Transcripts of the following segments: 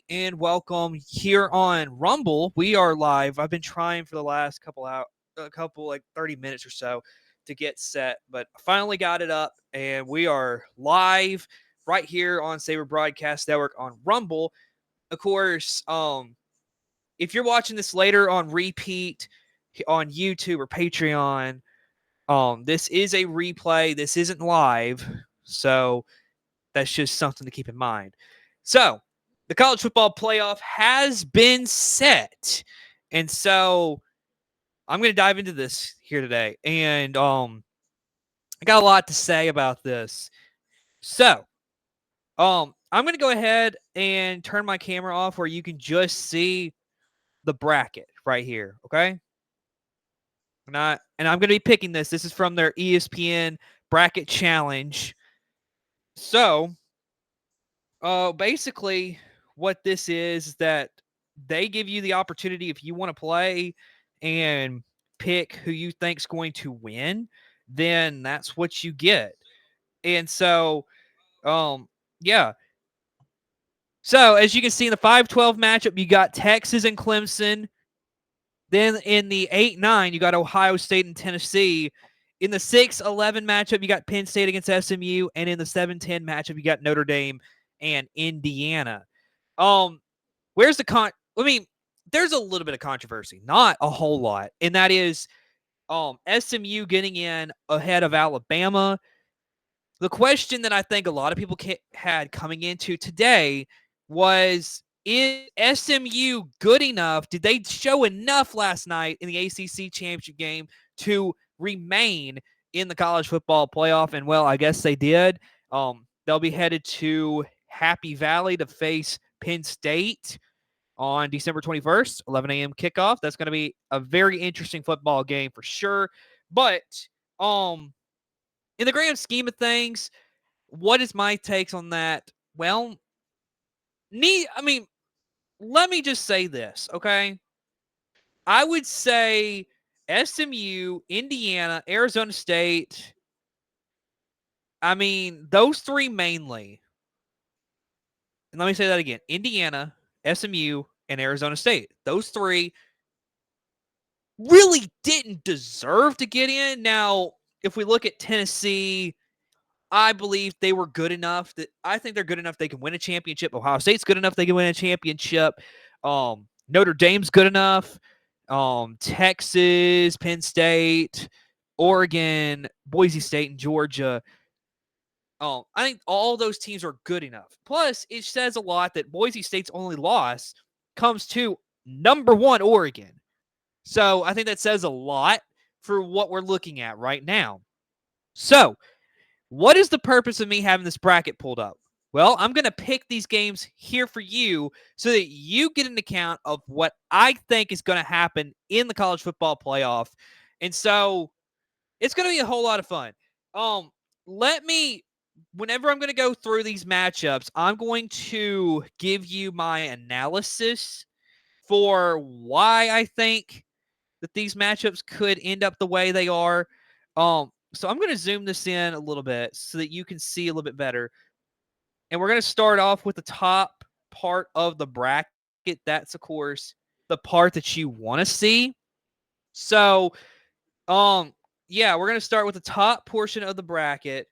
and welcome here on Rumble. We are live. I've been trying for the last couple 30 minutes or so to get set, but I finally got it up, and we are live right here on Saber Broadcast Network on Rumble. Of course, if you're watching this later on repeat on YouTube or Patreon, this is a replay. This isn't live, so that's just something to keep in mind. So, the college football playoff has been set. And so, I'm going to dive into this here today. And I got a lot to say about this. So, I'm going to go ahead and turn my camera off where you can just see the bracket right here, okay? And I'm going to be picking this. This is from their ESPN bracket challenge. So, basically, what this is that they give you the opportunity if you want to play and pick who you think's going to win, then that's what you get. And so, yeah. So as you can see in the 5-12 matchup, you got Texas and Clemson. Then in the 8-9, you got Ohio State and Tennessee. In the 6-11 matchup, you got Penn State against SMU, and in the 7-10 matchup, you got Notre Dame and Indiana. Where's the there's a little bit of controversy, not a whole lot, and that is SMU getting in ahead of Alabama. The question that I think a lot of people had coming into today was, is SMU good enough? Did they show enough last night in the ACC championship game to remain in the college football playoff? And, well, I guess they did. They'll be headed to Happy Valley to face Penn State on December 21st, 11 a.m. kickoff. That's going to be a very interesting football game for sure. But in the grand scheme of things, what is my takes on that? Well, let me just say this, okay? I would say SMU, Indiana, Arizona State. Those three mainly. And let me say that again. Indiana, SMU, and Arizona State. Those three really didn't deserve to get in. Now, if we look at Tennessee, I believe they were good enough that I think they're good enough they can win a championship. Ohio State's good enough they can win a championship. Notre Dame's good enough. Texas, Penn State, Oregon, Boise State, and Georgia. I think all those teams are good enough. Plus, it says a lot that Boise State's only loss comes to number 1 Oregon. So I think that says a lot for what we're looking at right now. So, what is the purpose of me having this bracket pulled up? Well, I'm going to pick these games here for you so that you get an account of what I think is going to happen in the college football playoff. And so it's going to be a whole lot of fun. Whenever I'm going to go through these matchups, I'm going to give you my analysis for why I think that these matchups could end up the way they are. So I'm going to zoom this in a little bit so that you can see a little bit better. And we're going to start off with the top part of the bracket. That's, of course, the part that you want to see. So, we're going to start with the top portion of the bracket.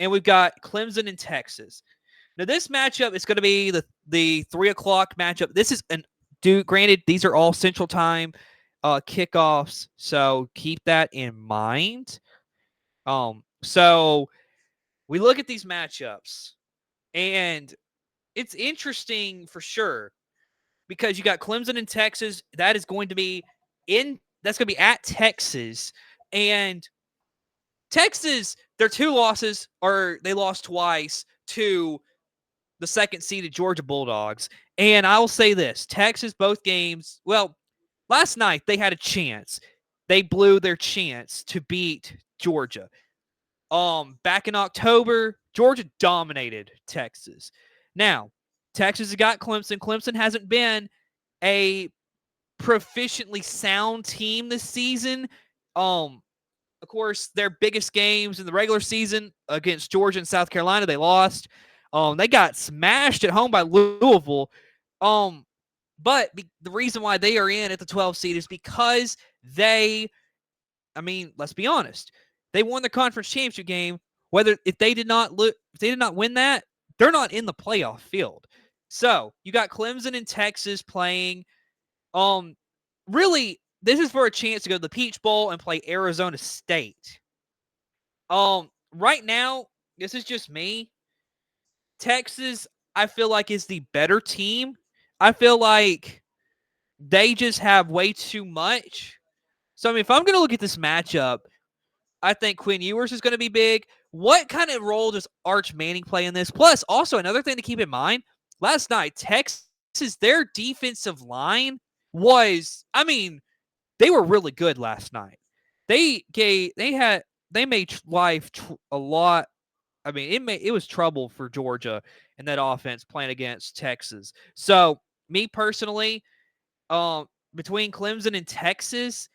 And we've got Clemson and Texas. Now, this matchup is going to be the 3 o'clock matchup. This is granted, these are all Central Time kickoffs, so keep that in mind. So we look at these matchups, and it's interesting for sure because you got Clemson and Texas. That's going to be at Texas, and Texas, their 2 losses are they lost twice to the second seeded Georgia Bulldogs. And I will say this, Texas, both games, well, last night they had a chance. They blew their chance to beat Georgia. Back in October, Georgia dominated Texas. Now, Texas has got Clemson. Clemson hasn't been a proficiently sound team this season. Of course, their biggest games in the regular season against Georgia and South Carolina, they lost. They got smashed at home by Louisville. But the reason why they are in at the 12 seed is because let's be honest, they won the conference championship game. If they did not win that, they're not in the playoff field. So you got Clemson and Texas playing. Really, this is for a chance to go to the Peach Bowl and play Arizona State. Right now, this is just me. Texas, I feel like, is the better team. I feel like they just have way too much. So, if I'm going to look at this matchup, I think Quinn Ewers is going to be big. What kind of role does Arch Manning play in this? Plus, also another thing to keep in mind, last night, Texas, their defensive line was, they were really good last night. They made life a lot. It was trouble for Georgia in that offense playing against Texas. So, me personally, between Clemson and Texas,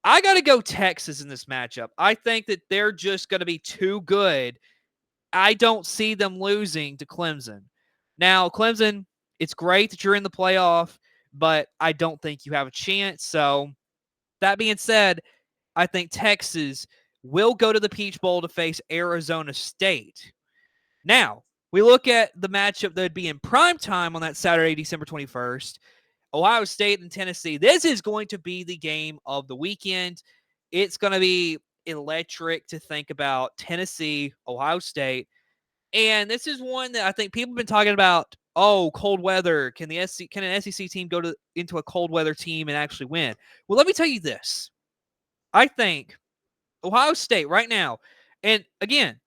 I got to go Texas in this matchup. I think that they're just going to be too good. I don't see them losing to Clemson. Now, Clemson, it's great that you're in the playoff, but I don't think you have a chance. So, that being said, I think Texas will go to the Peach Bowl to face Arizona State. Now, we look at the matchup that would be in prime time on that Saturday, December 21st. Ohio State and Tennessee. This is going to be the game of the weekend. It's going to be electric to think about Tennessee, Ohio State. And this is one that I think people have been talking about. Oh, cold weather. Can an SEC team go into a cold weather team and actually win? Well, let me tell you this. I think Ohio State right now, and again,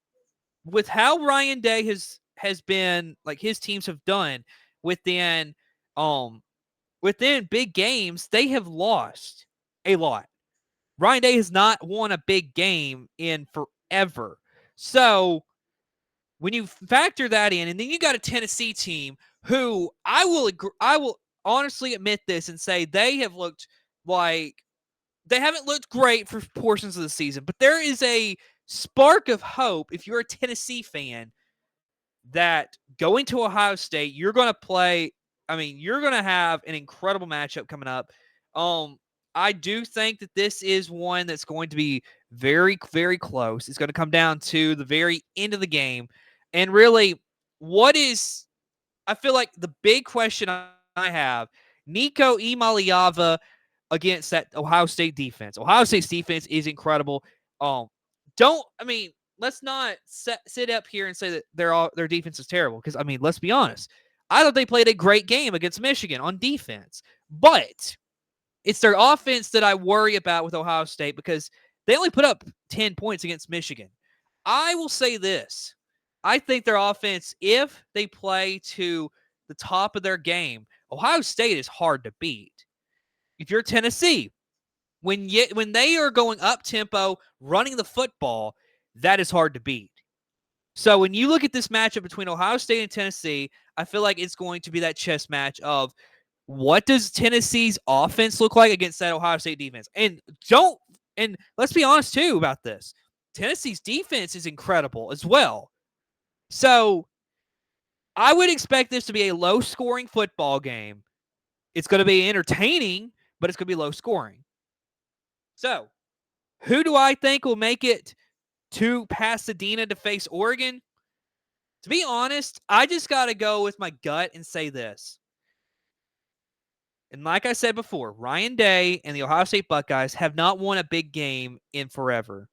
with how Ryan Day has been, like his teams have done within big games, they have lost a lot. Ryan Day has not won a big game in forever. So when you factor that in, and then you got a Tennessee team who I will honestly admit this and say they have looked like they haven't looked great for portions of the season, but there is a spark of hope if you're a Tennessee fan that going to Ohio State, you're going to play. You're going to have an incredible matchup coming up. I do think that this is one that's going to be very, very close. It's going to come down to the very end of the game. And really, I feel like the big question I have, Nico Iamaleava against that Ohio State defense. Ohio State's defense is incredible. Let's not sit up here and say that their defense is terrible because, let's be honest. I thought they played a great game against Michigan on defense, but it's their offense that I worry about with Ohio State because they only put up 10 points against Michigan. I will say this. I think their offense, if they play to the top of their game, Ohio State is hard to beat. If you're Tennessee, when they are going up tempo, running the football, that is hard to beat. So when you look at this matchup between Ohio State and Tennessee, I feel like it's going to be that chess match of what does Tennessee's offense look like against that Ohio State defense? And let's be honest too about this. Tennessee's defense is incredible as well. So I would expect this to be a low-scoring football game. It's going to be entertaining, but it's going to be low-scoring. So, who do I think will make it to Pasadena to face Oregon? To be honest, I just got to go with my gut and say this. And like I said before, Ryan Day and the Ohio State Buckeyes have not won a big game in forever.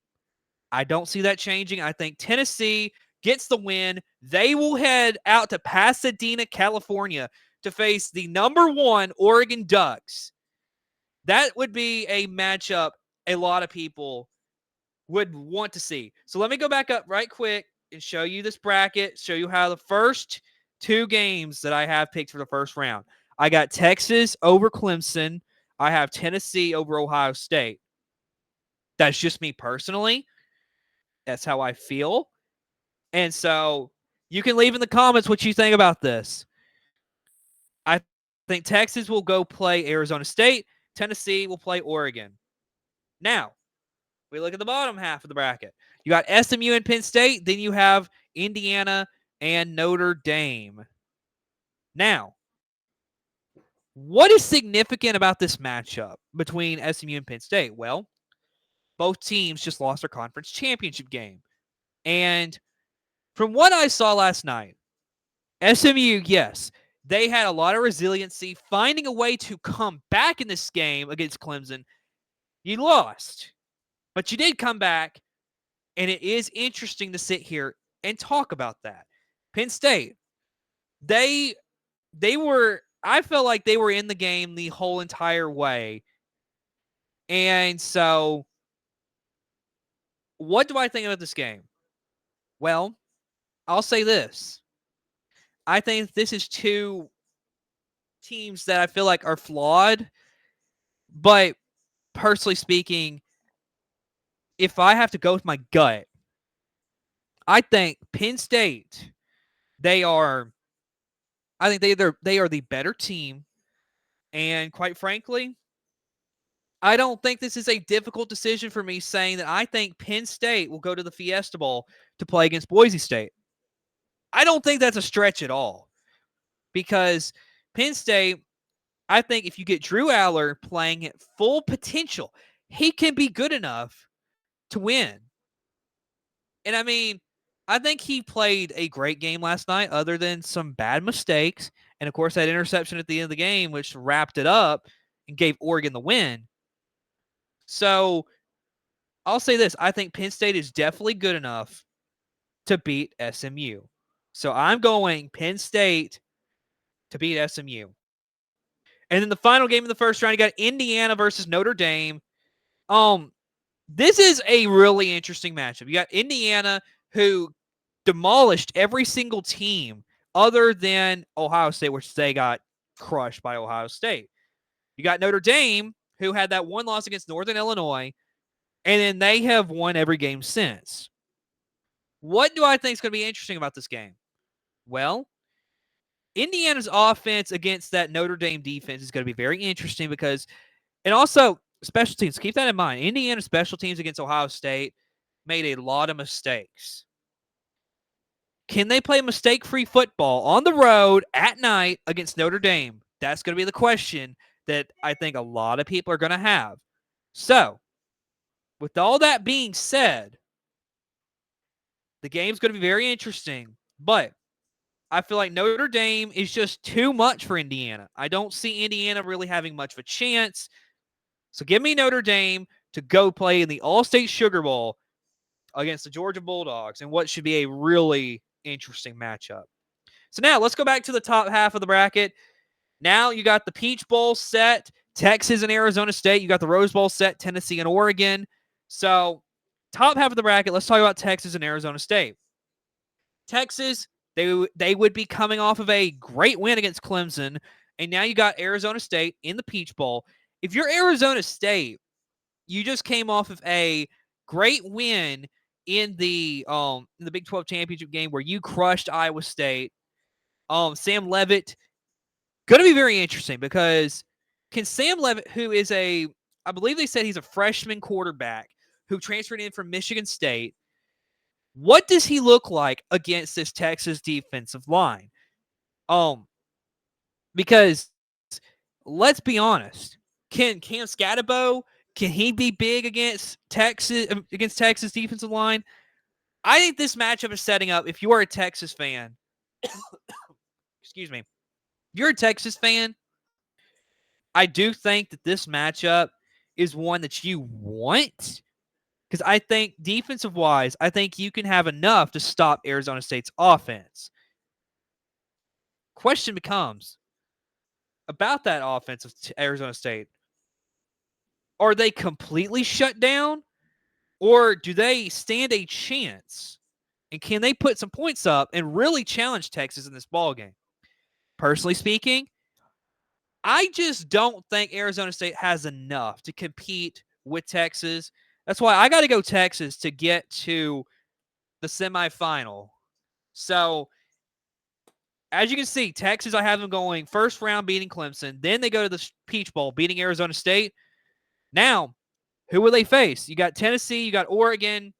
I don't see that changing. I think Tennessee gets the win. They will head out to Pasadena, California to face the number 1 Oregon Ducks. That would be a matchup a lot of people would want to see. So let me go back up right quick and show you this bracket, show you how the first 2 games that I have picked for the first round. I got Texas over Clemson. I have Tennessee over Ohio State. That's just me personally. That's how I feel. And so you can leave in the comments what you think about this. I think Texas will go play Arizona State. Tennessee will play Oregon. Now, we look at the bottom half of the bracket. You got SMU and Penn State. Then you have Indiana and Notre Dame. Now, what is significant about this matchup between SMU and Penn State? Well, both teams just lost their conference championship game. And from what I saw last night, SMU, yes, they had a lot of resiliency, finding a way to come back in this game against Clemson. You lost, but you did come back, and it is interesting to sit here and talk about that. Penn State, they were, I felt like they were in the game the whole entire way. And so, what do I think about this game? Well, I'll say this. I think this is two teams that I feel like are flawed, but personally speaking, if I have to go with my gut, I think Penn State, they are the better team. And quite frankly, I don't think this is a difficult decision for me saying that I think Penn State will go to the Fiesta Bowl to play against Boise State. I don't think that's a stretch at all, because Penn State, I think if you get Drew Aller playing at full potential, he can be good enough to win. And I mean, I think he played a great game last night, other than some bad mistakes. And of course, that interception at the end of the game, which wrapped it up and gave Oregon the win. So I'll say this. I think Penn State is definitely good enough to beat SMU. So I'm going Penn State to beat SMU. And then the final game of the first round, you got Indiana versus Notre Dame. This is a really interesting matchup. You got Indiana, who demolished every single team other than Ohio State, which they got crushed by Ohio State. You got Notre Dame, who had that one loss against Northern Illinois, and then they have won every game since. What do I think is going to be interesting about this game? Well, Indiana's offense against that Notre Dame defense is going to be very interesting because, and also special teams, keep that in mind. Indiana's special teams against Ohio State made a lot of mistakes. Can they play mistake-free football on the road at night against Notre Dame? That's going to be the question that I think a lot of people are going to have. So, with all that being said, the game's going to be very interesting, but I feel like Notre Dame is just too much for Indiana. I don't see Indiana really having much of a chance. So give me Notre Dame to go play in the All-State Sugar Bowl against the Georgia Bulldogs in what should be a really interesting matchup. So now let's go back to the top half of the bracket. Now you got the Peach Bowl set, Texas and Arizona State. You got the Rose Bowl set, Tennessee and Oregon. So top half of the bracket, let's talk about Texas and Arizona State. Texas, they would be coming off of a great win against Clemson, and now you got Arizona State in the Peach Bowl. If you're Arizona State, you just came off of a great win in the Big 12 championship game where you crushed Iowa State. Sam Leavitt, going to be very interesting because can Sam Leavitt, who is I believe they said he's a freshman quarterback who transferred in from Michigan State, what does he look like against this Texas defensive line? Because let's be honest, can Cam Scatterbo, can he be big against Texas defensive line? I think this matchup is setting up. If you are a Texas fan, excuse me, if you're a Texas fan, I do think that this matchup is one that you want. Because I think defensive-wise, I think you can have enough to stop Arizona State's offense. Question becomes about that offense of Arizona State. Are they completely shut down? Or do they stand a chance? And can they put some points up and really challenge Texas in this ballgame? Personally speaking, I just don't think Arizona State has enough to compete with Texas. That's why I got to go Texas to get to the semifinal. So, as you can see, Texas, I have them going first round beating Clemson. Then they go to the Peach Bowl beating Arizona State. Now, who will they face? You got Tennessee, you got Oregon.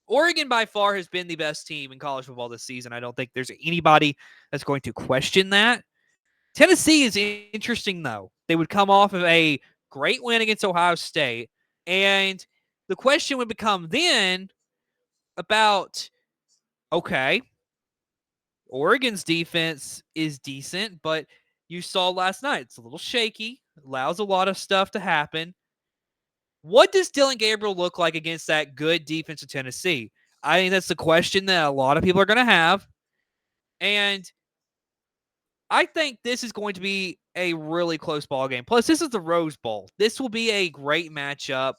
Oregon by far has been the best team in college football this season. I don't think there's anybody that's going to question that. Tennessee is interesting, though. They would come off of a great win against Ohio State, and the question would become then about, okay, Oregon's defense is decent, but you saw last night, it's a little shaky, allows a lot of stuff to happen. What does Dillon Gabriel look like against that good defense of Tennessee? I think that's the question that a lot of people are going to have. And I think this is going to be a really close ball game. Plus, this is the Rose Bowl. This will be a great matchup.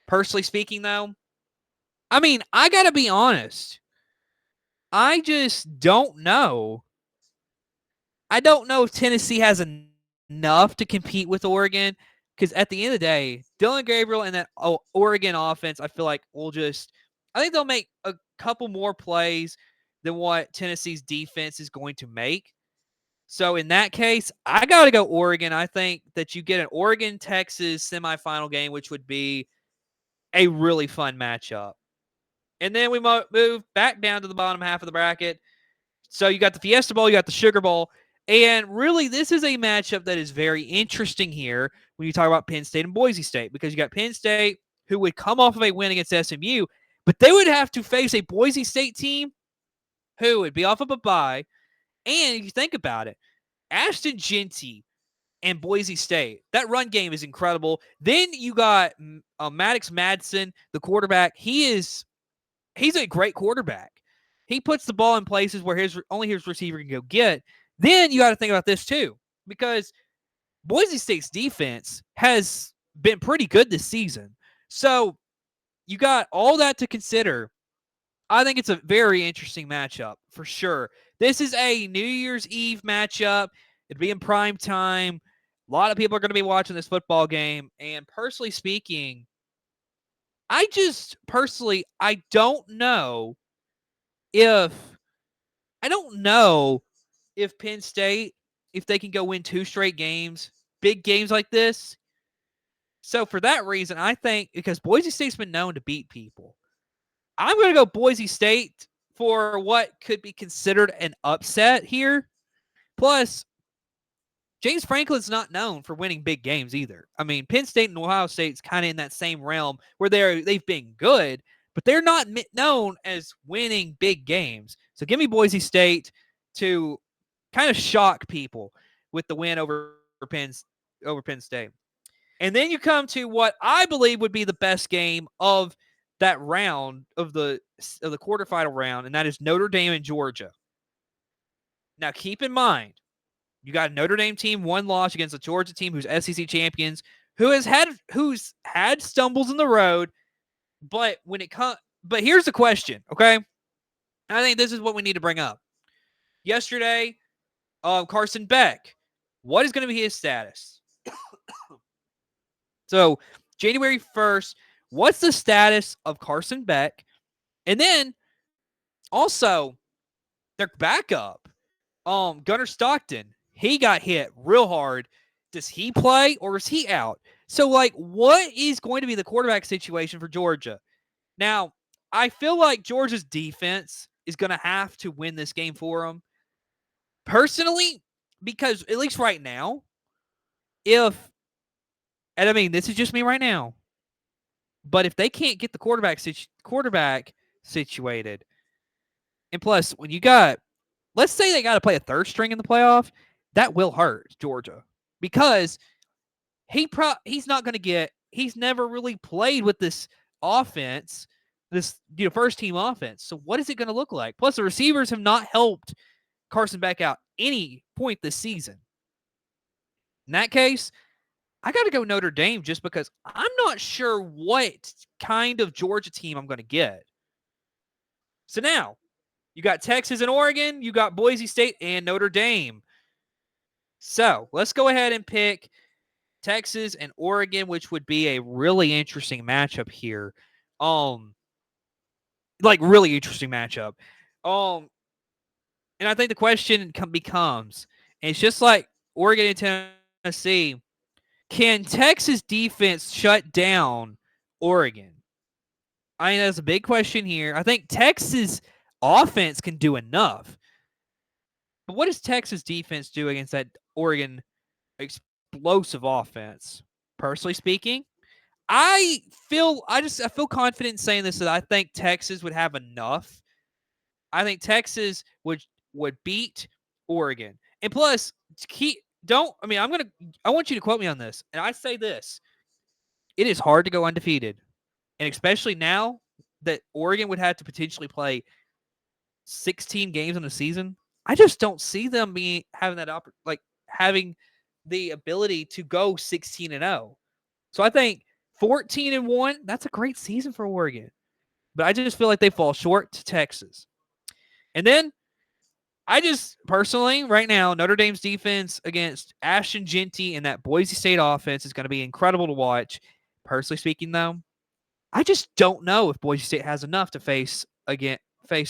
Personally speaking, though, I mean, I got to be honest. I just don't know. I don't know if Tennessee has enough to compete with Oregon, because at the end of the day, Dillon Gabriel and that Oregon offense, I feel like I think they'll make a couple more plays than what Tennessee's defense is going to make. So in that case, I got to go Oregon. I think that you get an Oregon-Texas semifinal game, which would be a really fun matchup. And then we move back down to the bottom half of the bracket. So you got the Fiesta Bowl, you got the Sugar Bowl. And really, this is a matchup that is very interesting here when you talk about Penn State and Boise State, because you got Penn State, who would come off of a win against SMU, but they would have to face a Boise State team who would be off of a bye. And if you think about it, Ashton Jeanty and Boise State, that run game is incredible. Then you got Maddox Madsen, the quarterback. He's a great quarterback. He puts the ball in places where only his receiver can go get. Then you got to think about this too, because Boise State's defense has been pretty good this season. So you got all that to consider. I think it's a very interesting matchup for sure. This is a New Year's Eve matchup. It'd be in prime time. A lot of people are going to be watching this football game. And personally speaking, I don't know if Penn State, if they can go win 2 straight games, big games like this. So for that reason, I think because Boise State's been known to beat people, I'm going to go Boise State for what could be considered an upset here. Plus, James Franklin's not known for winning big games either. I mean, Penn State and Ohio State's kind of in that same realm where they've been good, but they're not known as winning big games. So give me Boise State to kind of shock people with the win over Penn State. And then you come to what I believe would be the best game of that round of the quarterfinal round, and that is Notre Dame and Georgia. Now, keep in mind, you got a Notre Dame team, 1 loss against a Georgia team who's SEC champions, who's had stumbles in the road, but but here's the question, okay? I think this is what we need to bring up. Yesterday, Carson Beck, what is going to be his status? So, January 1st, what's the status of Carson Beck? And then, also, their backup, Gunnar Stockton, he got hit real hard. Does he play or is he out? So, what is going to be the quarterback situation for Georgia? Now, I feel like Georgia's defense is going to have to win this game for them. Personally, because at least right now, and I mean, this is just me right now, but if they can't get the quarterback situated, and plus, when you got, let's say they got to play a third string in the playoff, that will hurt Georgia, because he's not going to get, he's never really played with this offense, this first team offense. So what is it going to look like? Plus, the receivers have not helped Carson Beck out any point this season. In that case, I got to go Notre Dame just because I'm not sure what kind of Georgia team I'm going to get. So now, you got Texas and Oregon, you got Boise State and Notre Dame. So let's go ahead and pick Texas and Oregon, which would be a really interesting matchup here. Really interesting matchup. And I think the question becomes, and it's just like Oregon and Tennessee, can Texas defense shut down Oregon? I mean, that's a big question here. I think Texas offense can do enough. But what does Texas defense do against that Oregon explosive offense? Personally speaking, I feel confident in saying this that I think Texas would have enough. I think Texas would beat Oregon. And plus, I want you to quote me on this. And I say this. It is hard to go undefeated. And especially now that Oregon would have to potentially play 16 games in a season, I just don't see them having the ability to go 16-0. So I think 14-1, that's a great season for Oregon. But I just feel like they fall short to Texas. And then I just personally, right now, Notre Dame's defense against Ashton Jeanty and that Boise State offense is going to be incredible to watch. Personally speaking, though, I just don't know if Boise State has enough to face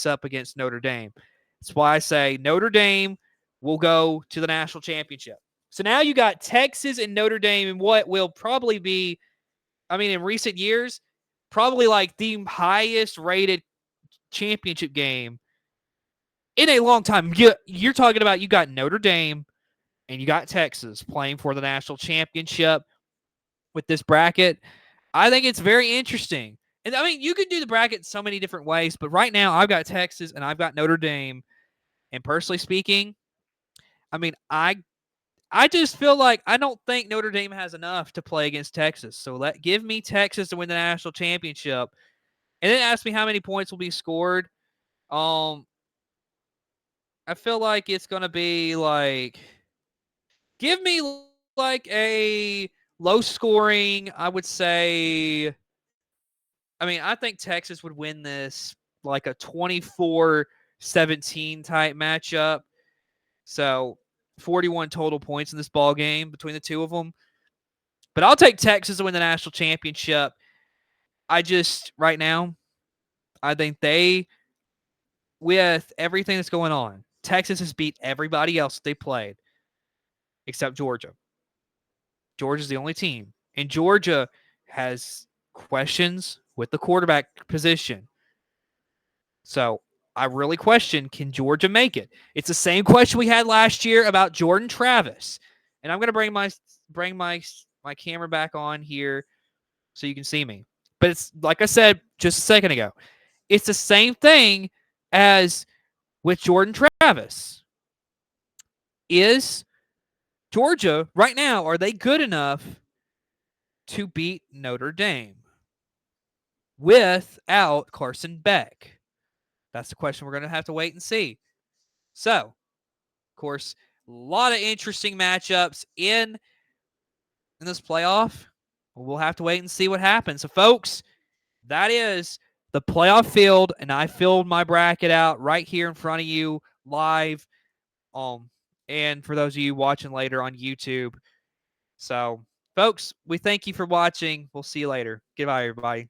up against Notre Dame. That's why I say Notre Dame will go to the national championship. So now you got Texas and Notre Dame in what will probably be, in recent years, probably like the highest rated championship game in a long time. You're talking about you got Notre Dame and you got Texas playing for the national championship with this bracket. I think it's very interesting. And you can do the bracket so many different ways, but right now I've got Texas and I've got Notre Dame. And personally speaking, I just feel like I don't think Notre Dame has enough to play against Texas. So give me Texas to win the national championship. And then ask me how many points will be scored. I feel like it's going to be give me a low scoring, I would say. I think Texas would win this like a 24-17 type matchup. So 41 total points in this ball game between the two of them. But I'll take Texas to win the national championship. Right now, I think with everything that's going on, Texas has beat everybody else that they played except Georgia. Georgia's the only team. And Georgia has questions with the quarterback position. So I really question, can Georgia make it? It's the same question we had last year about Jordan Travis. And I'm going to bring my camera back on here so you can see me. But it's like I said just a second ago. It's the same thing as with Jordan Travis. Is Georgia right now, are they good enough to beat Notre Dame without Carson Beck? That's the question we're going to have to wait and see. So, of course, a lot of interesting matchups in this playoff. We'll have to wait and see what happens. So, folks, that is the playoff field, and I filled my bracket out right here in front of you live. And for those of you watching later on YouTube. So, folks, we thank you for watching. We'll see you later. Goodbye, everybody.